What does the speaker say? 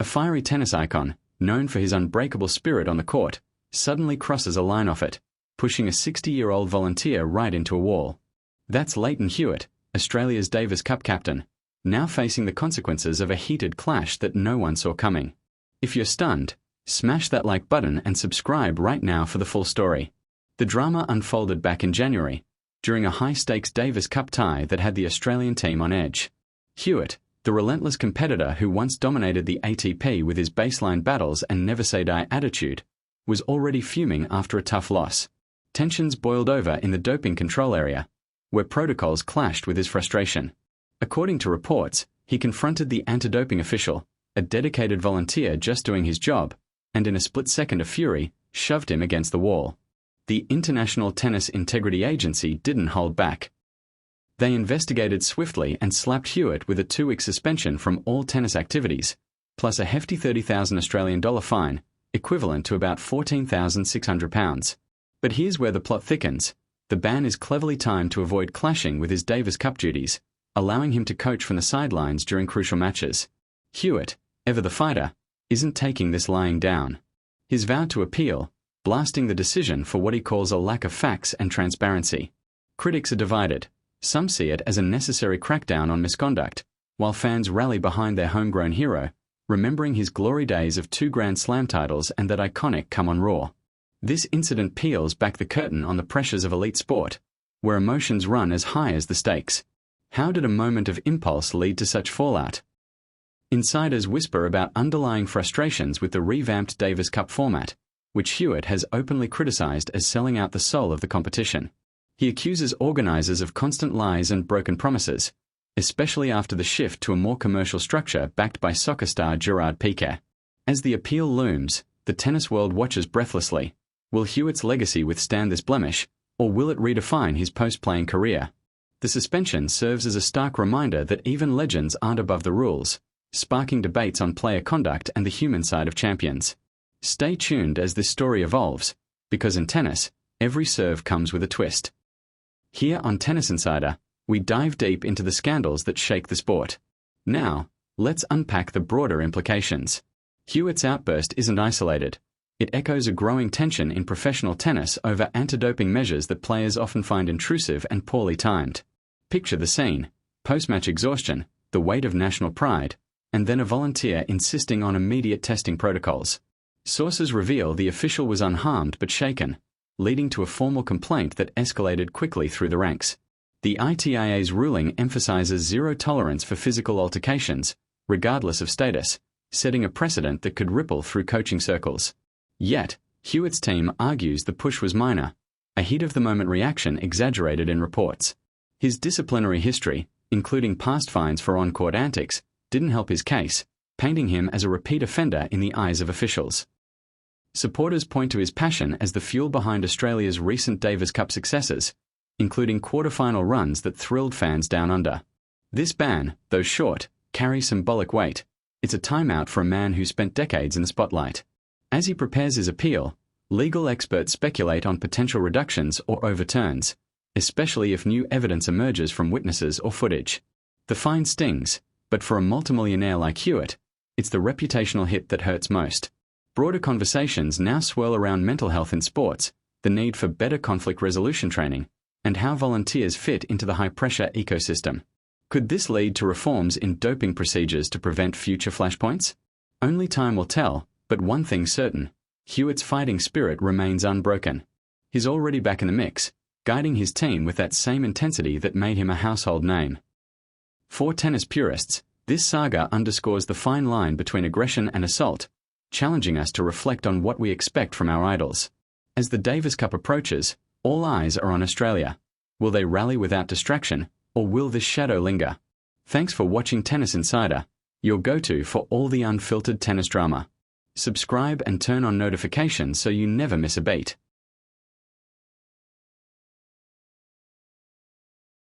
A fiery tennis icon, known for his unbreakable spirit on the court, suddenly crosses a line off it, pushing a 60-year-old volunteer right into a wall. That's Lleyton Hewitt, Australia's Davis Cup captain, now facing the consequences of a heated clash that no one saw coming. If you're stunned, smash that like button and subscribe right now for the full story. The drama unfolded back in January, during a high-stakes Davis Cup tie that had the Australian team on edge. Hewitt, the relentless competitor who once dominated the ATP with his baseline battles and never-say-die attitude, was already fuming after a tough loss. Tensions boiled over in the doping control area, where protocols clashed with his frustration. According to reports, he confronted the anti-doping official, a dedicated volunteer just doing his job, and in a split second of fury, shoved him against the wall. The International Tennis Integrity Agency didn't hold back. They investigated swiftly and slapped Hewitt with a 2-week suspension from all tennis activities, plus a hefty $30,000 Australian dollar fine, equivalent to about £14,600. But here's where the plot thickens. The ban is cleverly timed to avoid clashing with his Davis Cup duties, allowing him to coach from the sidelines during crucial matches. Hewitt, ever the fighter, isn't taking this lying down. He's vowed to appeal, blasting the decision for what he calls a lack of facts and transparency. Critics are divided. Some see it as a necessary crackdown on misconduct, while fans rally behind their homegrown hero, remembering his glory days of 2 Grand Slam titles and that iconic "Come on Raw." This incident peels back the curtain on the pressures of elite sport, where emotions run as high as the stakes. How did a moment of impulse lead to such fallout? Insiders whisper about underlying frustrations with the revamped Davis Cup format, which Hewitt has openly criticized as selling out the soul of the competition. He accuses organizers of constant lies and broken promises, especially after the shift to a more commercial structure backed by soccer star Gerard Piqué. As the appeal looms, the tennis world watches breathlessly. Will Hewitt's legacy withstand this blemish, or will it redefine his post-playing career? The suspension serves as a stark reminder that even legends aren't above the rules, sparking debates on player conduct and the human side of champions. Stay tuned as this story evolves, because in tennis, every serve comes with a twist. Here on Tennis Insider, we dive deep into the scandals that shake the sport. Now, let's unpack the broader implications. Hewitt's outburst isn't isolated. It echoes a growing tension in professional tennis over anti-doping measures that players often find intrusive and poorly timed. Picture the scene: post-match exhaustion, the weight of national pride, and then a volunteer insisting on immediate testing protocols. Sources reveal the official was unharmed but shaken, leading to a formal complaint that escalated quickly through the ranks. The ITIA's ruling emphasizes zero tolerance for physical altercations, regardless of status, setting a precedent that could ripple through coaching circles. Yet, Hewitt's team argues the push was minor, a heat-of-the-moment reaction exaggerated in reports. His disciplinary history, including past fines for on-court antics, didn't help his case, painting him as a repeat offender in the eyes of officials. Supporters point to his passion as the fuel behind Australia's recent Davis Cup successes, including quarter-final runs that thrilled fans down under. This ban, though short, carries symbolic weight. It's a timeout for a man who spent decades in the spotlight. As he prepares his appeal, legal experts speculate on potential reductions or overturns, especially if new evidence emerges from witnesses or footage. The fine stings, but for a multimillionaire like Hewitt, it's the reputational hit that hurts most. Broader conversations now swirl around mental health in sports, the need for better conflict resolution training, and how volunteers fit into the high-pressure ecosystem. Could this lead to reforms in doping procedures to prevent future flashpoints? Only time will tell, but one thing's certain: Hewitt's fighting spirit remains unbroken. He's already back in the mix, guiding his team with that same intensity that made him a household name. For tennis purists, this saga underscores the fine line between aggression and assault, challenging us to reflect on what we expect from our idols. As the Davis Cup approaches, all eyes are on Australia. Will they rally without distraction, or will this shadow linger? Thanks for watching Tennis Insider, your go-to for all the unfiltered tennis drama. Subscribe and turn on notifications so you never miss a beat.